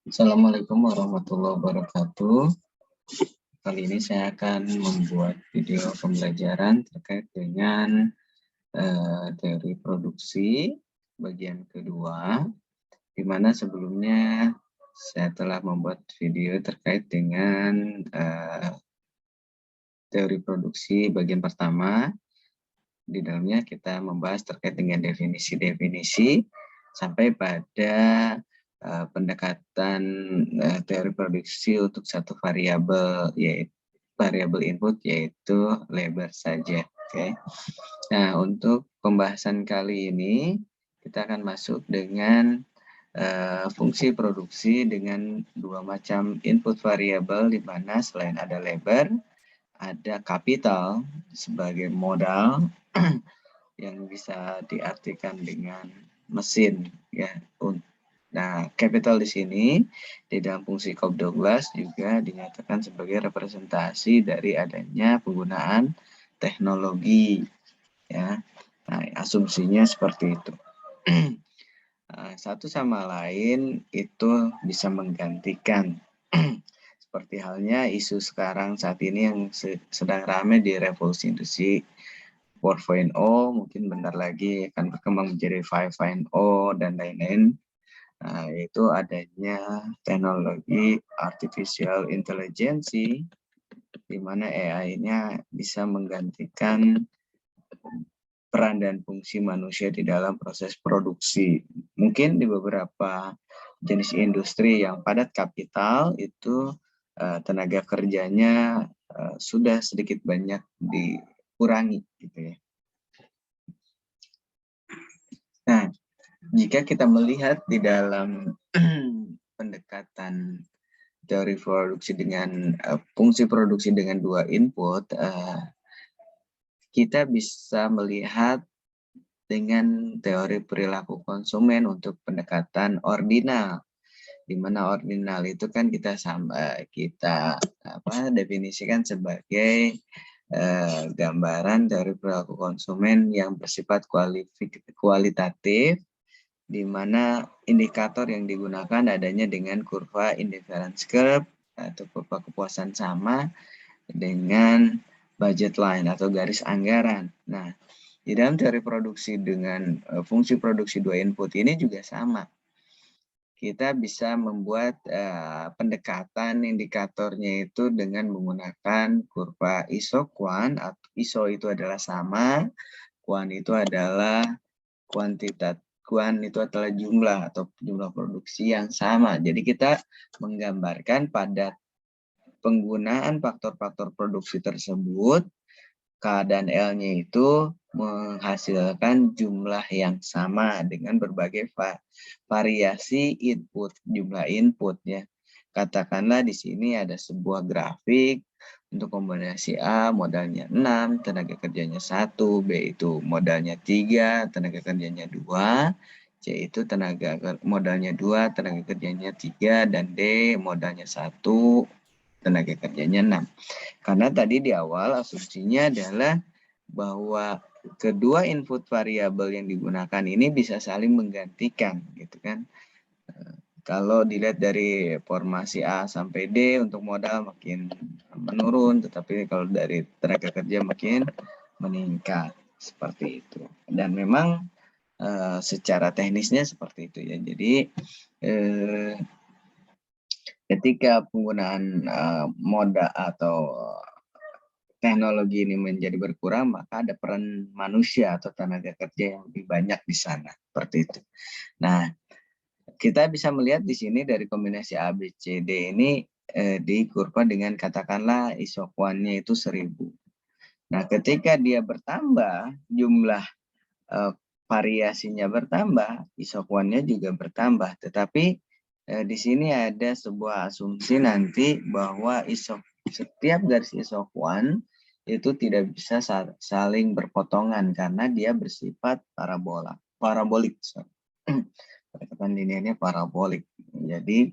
Assalamualaikum warahmatullahi wabarakatuh. Kali ini saya akan membuat video pembelajaran terkait dengan teori produksi bagian kedua, di mana sebelumnya saya telah membuat video terkait dengan teori produksi bagian pertama. Di dalamnya kita membahas terkait dengan definisi-definisi sampai pada pendekatan teori produksi untuk satu variabel, yaitu variabel input, yaitu labor saja. Oke. Nah, untuk pembahasan kali ini kita akan masuk dengan fungsi produksi dengan dua macam input variabel, di mana selain ada labor, ada kapital sebagai modal yang bisa diartikan dengan mesin, ya. Nah, capital di sini di dalam fungsi Cobb-Douglas juga dinyatakan sebagai representasi dari adanya penggunaan teknologi, ya. Nah, asumsinya seperti itu. Satu sama lain itu bisa menggantikan. Seperti halnya isu sekarang saat ini yang sedang ramai di revolusi industri 4.0, mungkin bentar lagi akan berkembang menjadi 5.0 dan lain-lain. Yaitu adanya teknologi artificial intelligence, di mana AI-nya bisa menggantikan peran dan fungsi manusia di dalam proses produksi. Mungkin di beberapa jenis industri yang padat kapital itu tenaga kerjanya sudah sedikit banyak dikurangi, gitu ya. Nah, jika kita melihat di dalam pendekatan teori produksi dengan fungsi produksi dengan dua input, kita bisa melihat dengan teori perilaku konsumen untuk pendekatan ordinal, di mana ordinal itu kan kita definisikan sebagai gambaran dari perilaku konsumen yang bersifat kualitatif, di mana indikator yang digunakan adanya dengan kurva indifference curve atau kurva kepuasan sama dengan budget line atau garis anggaran. Nah, di dalam teori produksi dengan fungsi produksi dua input ini juga sama. Kita bisa membuat pendekatan indikatornya itu dengan menggunakan kurva iso-kuan. Iso itu adalah sama, kuan itu adalah kuantitas. Kuan itu adalah jumlah atau jumlah produksi yang sama. Jadi kita menggambarkan pada penggunaan faktor-faktor produksi tersebut, K dan L-nya itu menghasilkan jumlah yang sama dengan berbagai variasi input, jumlah input, ya. Katakanlah di sini ada sebuah grafik untuk kombinasi A modalnya 6, tenaga kerjanya 1, B itu modalnya 3, tenaga kerjanya 2, C itu modalnya 2, tenaga kerjanya 3, dan D modalnya 1, tenaga kerjanya 6. Karena tadi di awal asumsinya adalah bahwa kedua input variabel yang digunakan ini bisa saling menggantikan, gitu kan. Kalau dilihat dari formasi A sampai D untuk modal makin menurun, tetapi kalau dari tenaga kerja makin meningkat, seperti itu. Dan memang secara teknisnya seperti itu, ya. Jadi ketika penggunaan moda atau teknologi ini menjadi berkurang, maka ada peran manusia atau tenaga kerja yang lebih banyak di sana, seperti itu. Nah, kita bisa melihat di sini dari kombinasi A, B, C, D ini di kurva dengan katakanlah isokuannya itu 1000. Nah, ketika dia bertambah, jumlah variasinya bertambah, isokuannya juga bertambah. Tetapi di sini ada sebuah asumsi nanti bahwa setiap garis isokuan itu tidak bisa saling berpotongan karena dia bersifat parabolik. Pendekatan linearnya parabolik. Jadi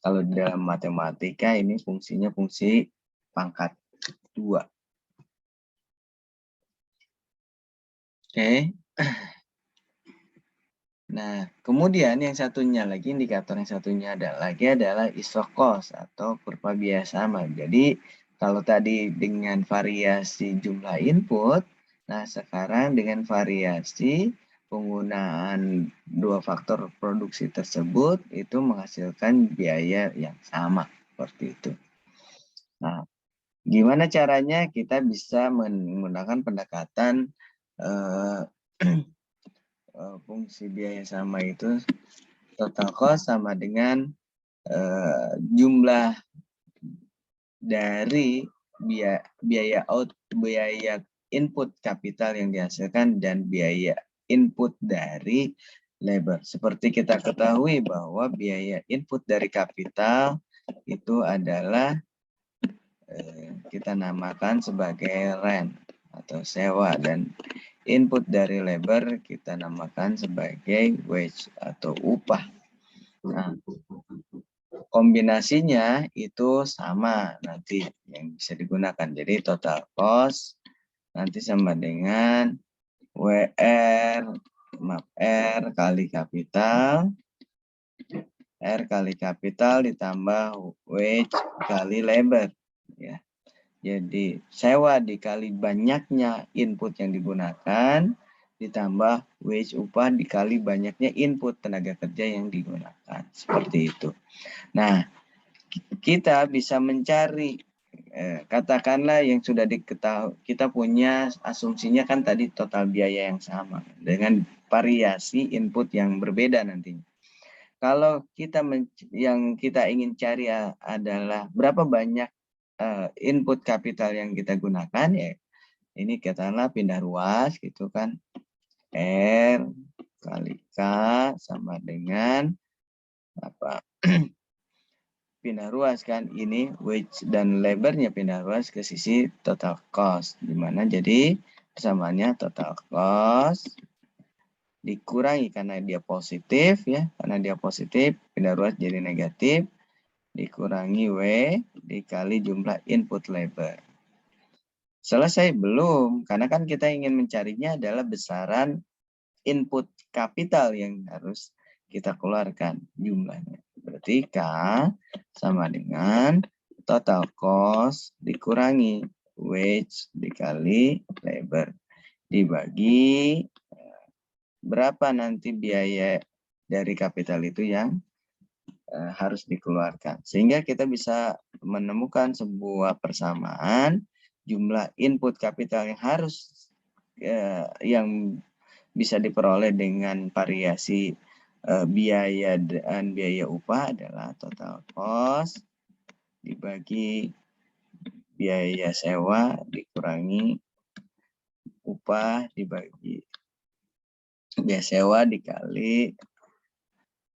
kalau dalam matematika ini fungsinya fungsi pangkat 2. Oke. Nah, kemudian yang satunya lagi, indikator yang satunya adalah stock cost atau kurva biaya sama. Jadi, kalau tadi dengan variasi jumlah input, nah sekarang dengan variasi penggunaan dua faktor produksi tersebut itu menghasilkan biaya yang sama, seperti itu. Nah, gimana caranya kita bisa menggunakan pendekatan fungsi biaya sama itu total cost sama dengan jumlah dari biaya input kapital yang dihasilkan dan biaya input dari labor. Seperti kita ketahui bahwa biaya input dari kapital itu adalah kita namakan sebagai rent atau sewa, dan input dari labor kita namakan sebagai wage atau upah. Nah, kombinasinya itu sama nanti yang bisa digunakan. Jadi total cost nanti sama dengan R kali kapital, R kali kapital ditambah wage kali labor. Ya. Jadi sewa dikali banyaknya input yang digunakan, ditambah wage upah dikali banyaknya input tenaga kerja yang digunakan. Seperti itu. Nah, kita bisa mencari, katakanlah yang sudah diketahui, kita punya asumsinya kan tadi total biaya yang sama dengan variasi input yang berbeda nantinya. Kalau yang kita ingin cari adalah berapa banyak input kapital yang kita gunakan, ya ini katakanlah pindah ruas gitu kan, R kali K sama dengan apa? Pindah ruas kan, ini wage dan labornya pindah ruas ke sisi total cost, dimana jadi persamaannya total cost dikurangi karena dia positif ya, karena dia positif pindah ruas jadi negatif, dikurangi W dikali jumlah input labor. Selesai belum? Karena kan kita ingin mencarinya adalah besaran input kapital yang harus kita keluarkan jumlahnya. Berarti K sama dengan total cost dikurangi wage dikali labor dibagi berapa nanti biaya dari kapital itu yang harus dikeluarkan. Sehingga kita bisa menemukan sebuah persamaan jumlah input kapital yang harus yang bisa diperoleh dengan variasi biaya dan biaya upah adalah total cost dibagi biaya sewa dikurangi upah dibagi biaya sewa dikali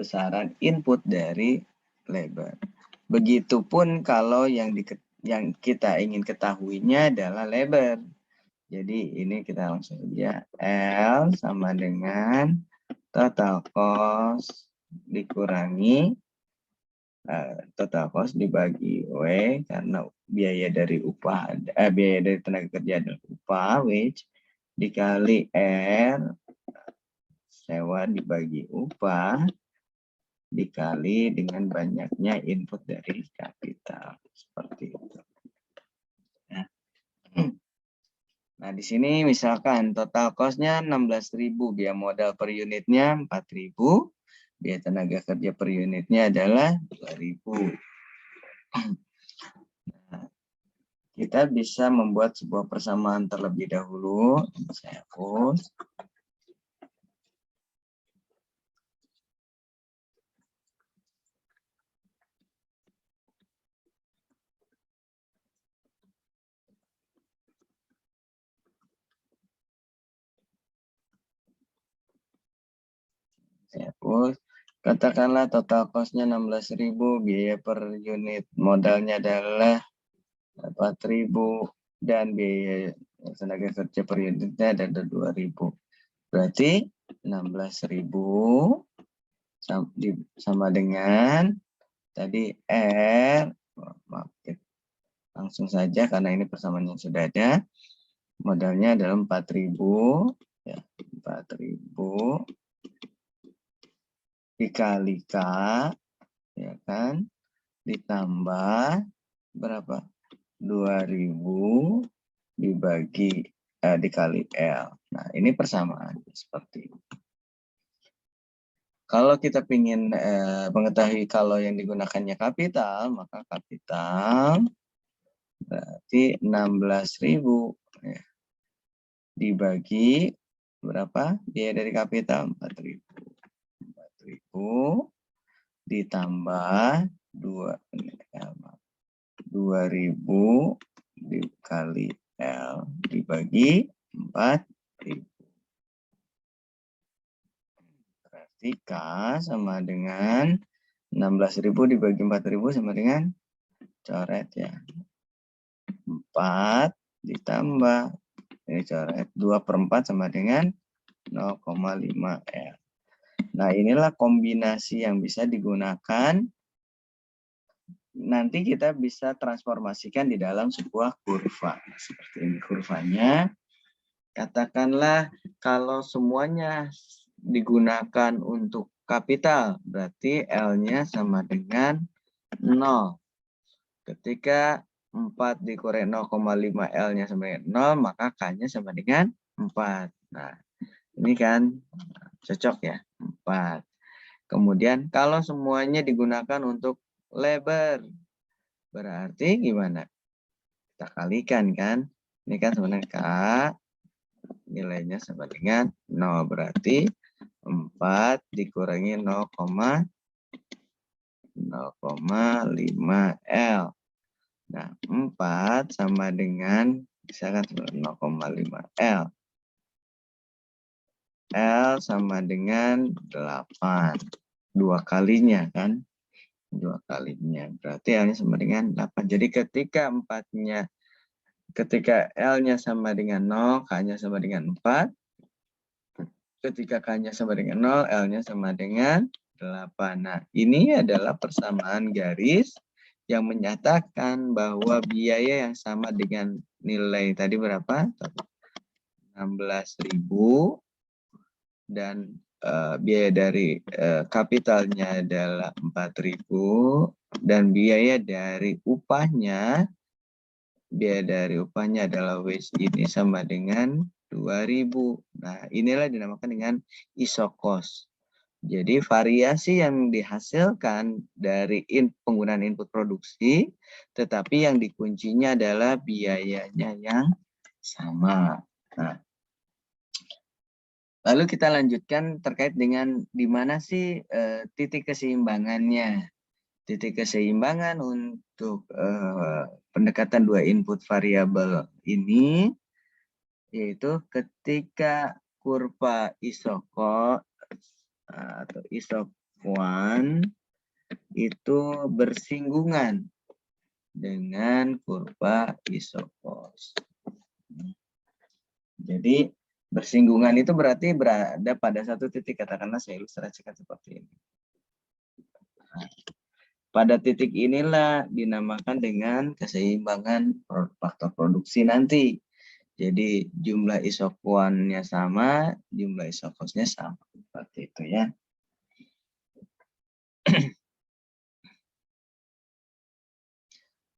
besaran input dari labor. Begitupun kalau yang kita ingin ketahuinya adalah labor. Jadi ini kita langsung saja L sama dengan total cost dikurangi total cost dibagi W karena biaya dari upah biaya dari tenaga kerja adalah upah wage dikali R sewa dibagi upah dikali dengan banyaknya input dari kapital, seperti itu. Nah, di sini misalkan total cost-nya 16.000, biaya modal per unitnya 4.000, biaya tenaga kerja per unitnya adalah 2.000. Nah, kita bisa membuat sebuah persamaan terlebih dahulu. Saya hapus. Saya hapus. Katakanlah total cost-nya 16.000, biaya per unit modalnya adalah 4.000 dan biaya tenaga kerja per unitnya ada 2.000. Berarti 16.000 sama dengan tadi R, maaf, langsung saja karena ini persamaan yang sudah ada. Modalnya adalah 4.000, ya, 4.000 dikali K, ya kan, ditambah berapa? 2000 dibagi dikali L. Nah, ini persamaan seperti ini. Kalau kita ingin mengetahui kalau yang digunakannya kapital, maka kapital berarti 16.000 ya. Dibagi berapa? Biaya dari kapital 4.000. 4.000 ditambah 2.000 dikali L dibagi 4.000. Berarti K sama dengan 16.000 dibagi 4.000 sama dengan, coret ya, 4 ditambah, ini coret, 2/4 sama dengan 0,5 L. Nah, inilah kombinasi yang bisa digunakan. Nanti kita bisa transformasikan di dalam sebuah kurva. Seperti ini kurvanya. Katakanlah kalau semuanya digunakan untuk kapital, berarti L-nya sama dengan 0. Ketika 4 dikurangi 0,5 L-nya sama dengan 0, maka K-nya sama dengan 4. Nah, ini kan cocok ya, 4. Kemudian kalau semuanya digunakan untuk labor, berarti gimana? Kita kalikan kan. Ini kan sebenarnya K, nilainya sama dengan 0. Berarti 4 dikurangi 0,5 L. Nah, 4 sama dengan, misalkan 0,5 L. L sama dengan 8. 2 kalinya kan. 2 kalinya. Berarti L-nya sama dengan 8. Jadi ketika L-nya sama dengan 0, K-nya sama dengan 4. Ketika K-nya sama dengan 0, L-nya sama dengan 8. Nah, ini adalah persamaan garis yang menyatakan bahwa biaya yang sama dengan nilai tadi berapa? 16.000 dan biaya dari kapitalnya adalah 4.000 dan biaya dari upahnya adalah wage ini sama dengan 2.000. Nah, inilah dinamakan dengan iso cost. Jadi variasi yang dihasilkan dari penggunaan input produksi, tetapi yang dikuncinya adalah biayanya yang sama. Nah, lalu kita lanjutkan terkait dengan di mana sih titik keseimbangannya. Titik keseimbangan untuk pendekatan dua input variabel ini, yaitu ketika kurva isokos atau isokuan itu bersinggungan dengan kurva isokos. Jadi bersinggungan itu berarti berada pada satu titik, katakanlah saya ilustrasikan seperti ini. Pada titik inilah dinamakan dengan keseimbangan faktor produksi nanti. Jadi jumlah isokuannya sama, jumlah isokosnya sama. Seperti itu ya.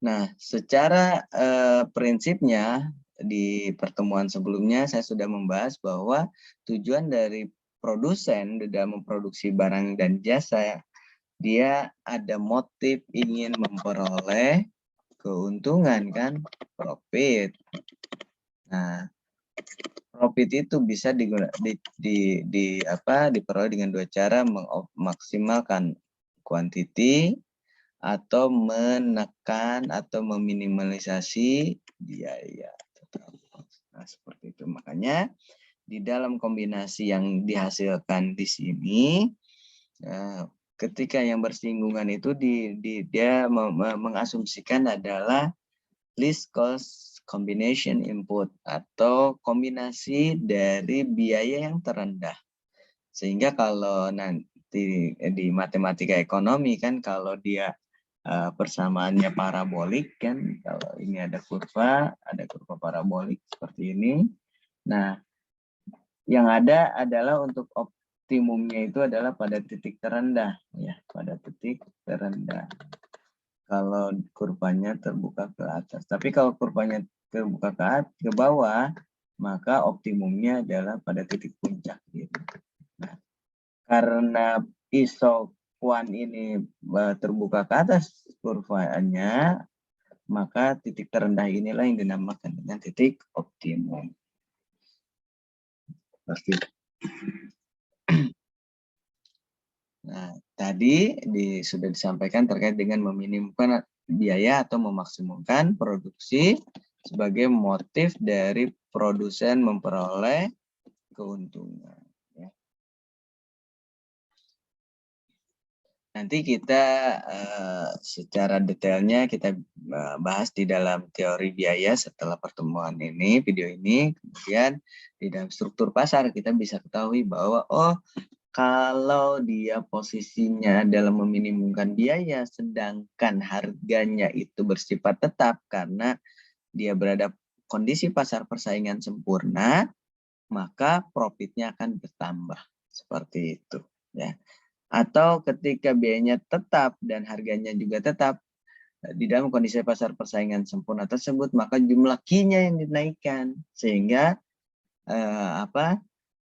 Nah, secara prinsipnya di pertemuan sebelumnya saya sudah membahas bahwa tujuan dari produsen dalam memproduksi barang dan jasa, dia ada motif ingin memperoleh keuntungan kan, profit. Nah, profit itu bisa diperoleh dengan dua cara, memaksimalkan kuantiti atau menekan atau meminimalisasi biaya. Nah, seperti itu. Makanya di dalam kombinasi yang dihasilkan di sini, ketika yang bersinggungan itu dia mengasumsikan adalah least cost combination input atau kombinasi dari biaya yang terendah. Sehingga kalau nanti di matematika ekonomi kan kalau dia persamaannya parabolik kan, kalau ini ada kurva parabolik seperti ini. Nah, yang ada adalah untuk optimumnya itu adalah pada titik terendah, ya, pada titik terendah. Kalau kurvanya terbuka ke atas. Tapi kalau kurvanya terbuka ke bawah, maka optimumnya adalah pada titik puncak. Gitu. Nah, karena isoquant ini terbuka ke atas kurvanya, maka titik terendah inilah yang dinamakan dengan titik optimum. Pasti. Nah, tadi sudah disampaikan terkait dengan meminimumkan biaya atau memaksimumkan produksi sebagai motif dari produsen memperoleh keuntungan. Ya. Nanti kita secara detailnya kita bahas di dalam teori biaya setelah pertemuan ini, video ini. Kemudian di dalam struktur pasar kita bisa ketahui bahwa kalau dia posisinya dalam meminimumkan biaya, sedangkan harganya itu bersifat tetap karena dia berada kondisi pasar persaingan sempurna, maka profitnya akan bertambah. Seperti itu. Ya. Atau ketika biayanya tetap dan harganya juga tetap, di dalam kondisi pasar persaingan sempurna tersebut, maka jumlah Q-nya yang dinaikkan. Sehingga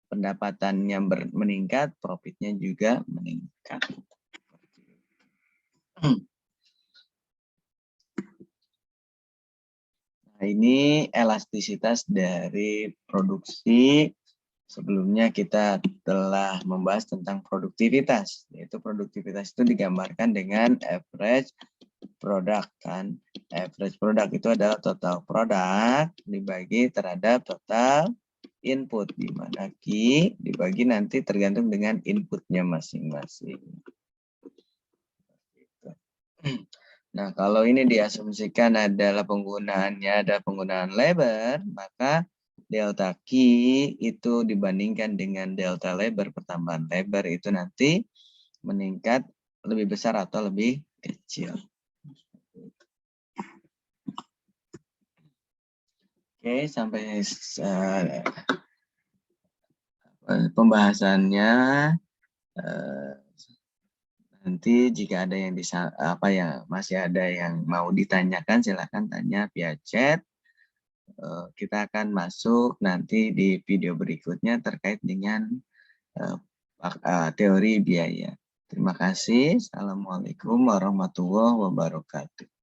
pendapatannya meningkat, profitnya juga meningkat. Nah, ini elastisitas dari produksi. Sebelumnya kita telah membahas tentang produktivitas, yaitu produktivitas itu digambarkan dengan average product kan. Average product itu adalah total produk dibagi terhadap total input, di mana Q dibagi nanti tergantung dengan inputnya masing-masing. Nah, kalau ini diasumsikan adalah penggunaan labor, maka delta Q itu dibandingkan dengan delta labor, pertambahan labor itu nanti meningkat lebih besar atau lebih kecil. Oke, sampai pembahasannya. Nanti jika ada yang masih ada yang mau ditanyakan, silakan tanya via chat. Kita akan masuk nanti di video berikutnya terkait dengan teori biaya. Terima kasih. Assalamualaikum warahmatullahi wabarakatuh.